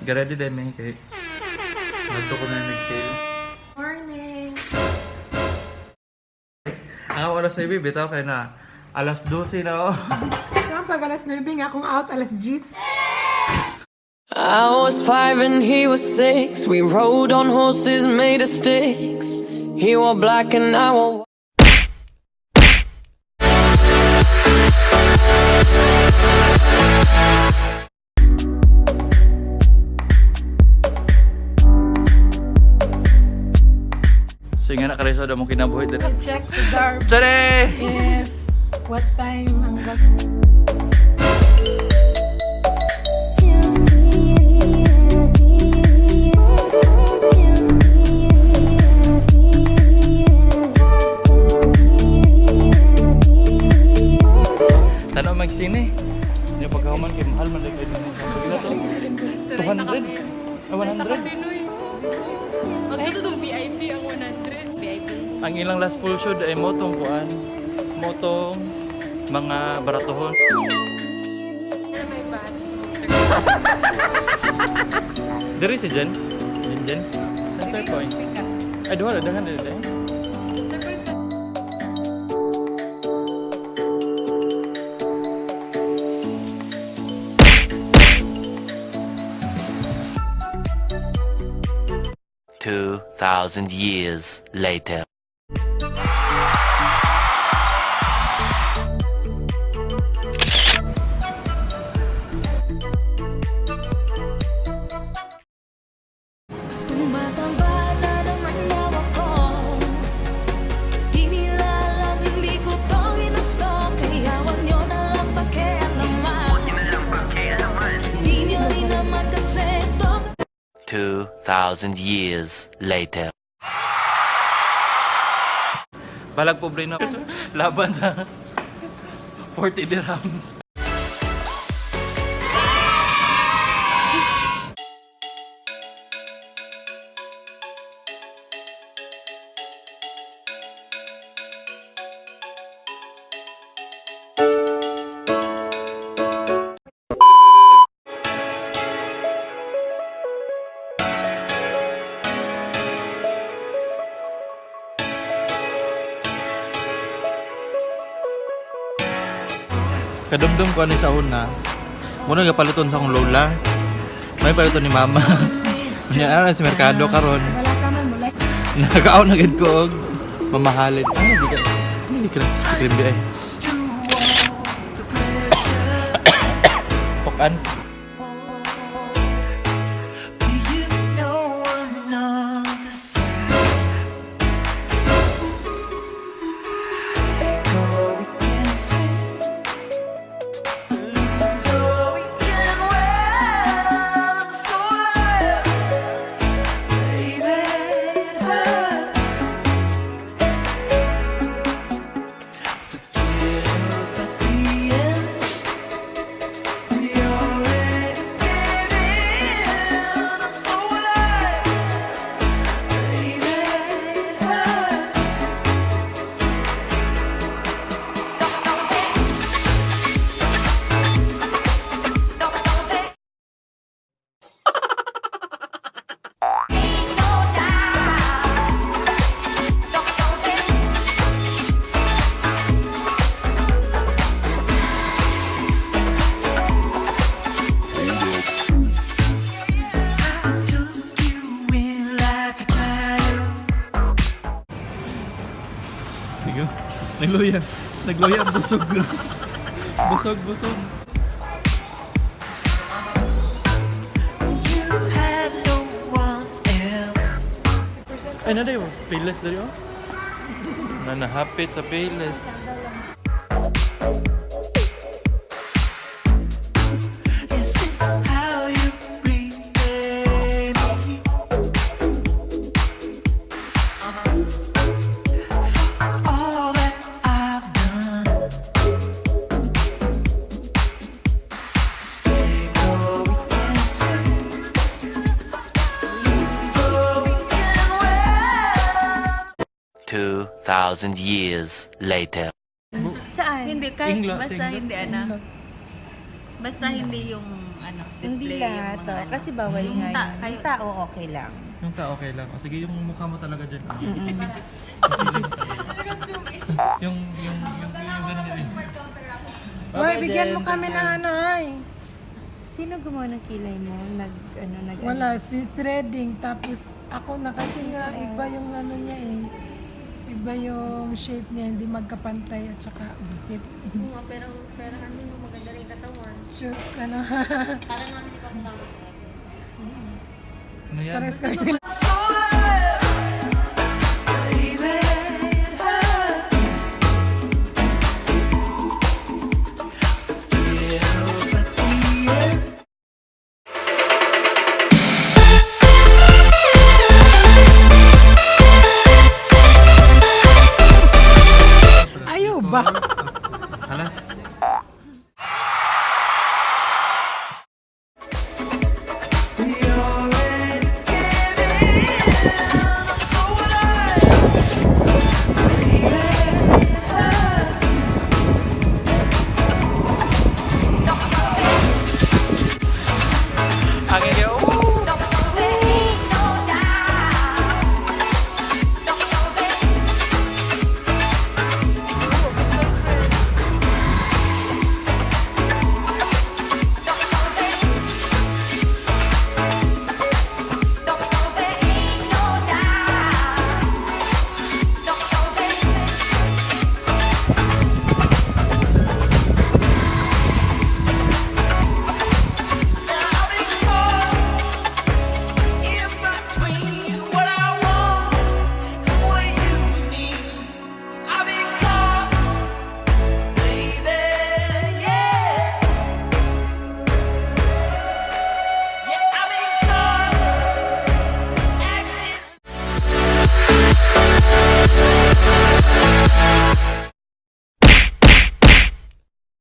Garedi din eh. Kay Nagto ko na nag-sale. Morning! Ang oras na ibig, bitaw kayo na. Alas 12 na oh. So, pag alas 9 nga akong out, alas 10. I was 5 and he was 6. We rode on horses made of sticks. He wore black and I wore. So yung nga nakariso na mong kinabuhi din. Check sa dark. Tade! If what time ang gas. Tanaw magsine. Yung pagkahuman kay mahal man kayo din sa 200. 100. Magkano itong VIP ang 100? VIP? Ang ilang last full shoot ay motong kuan. Motong mga baratohon. Ano may bands? Diri si Jen. Jen. Center point. Ay duha daghan dili. 2,000 years later. Tumataba na naman daw ako. Di nila alam, hindi ko to ginusto. Kaya huwag nyo na lang pakialaman. Di nyo rin naman kasi to. 2,000 years later. Balag pobre na laban sa 40 dirhams. Kadumdum ko ani sa una. Muna gapaliton sa akong lola. May paliton ni mama. Unya ara si merkado karon. Wala ka man, mula. Nakakaon na gid ko og mamahalin. Ay di ka KRISPY KREME ay. Pokan. Nagluya. Nagluya ang busog. Busog. Ay, naday mo. Payless dari oh. Nanahapit sa payless. Is this how you repay me? All that I've done. Say go we can swim, so we can win. 2,000 years later. Saan? Hindi, kahit Inglo, basta singlo. hindi, basta hindi yung ano, Hindi display lahat, yung mga ano. kasi bawal nga Ta- yun. kayo- Yung tao okay lang. Yung tao okay lang. O sige, yung mukha mo talaga dyan. yung ganun yun. Hoy, bigyan mo kami ng ano ay. Sino gumawa ng kilay mo? Wala, si threading. Tapos ako na kasi nga iba yung ano niya eh. Iba yung shape niya, hindi magkapantay at saka visit. Pero hindi mo maganda rin katawan. Sure, ano. Para namin ipapagod. Ano yan? Pares kami.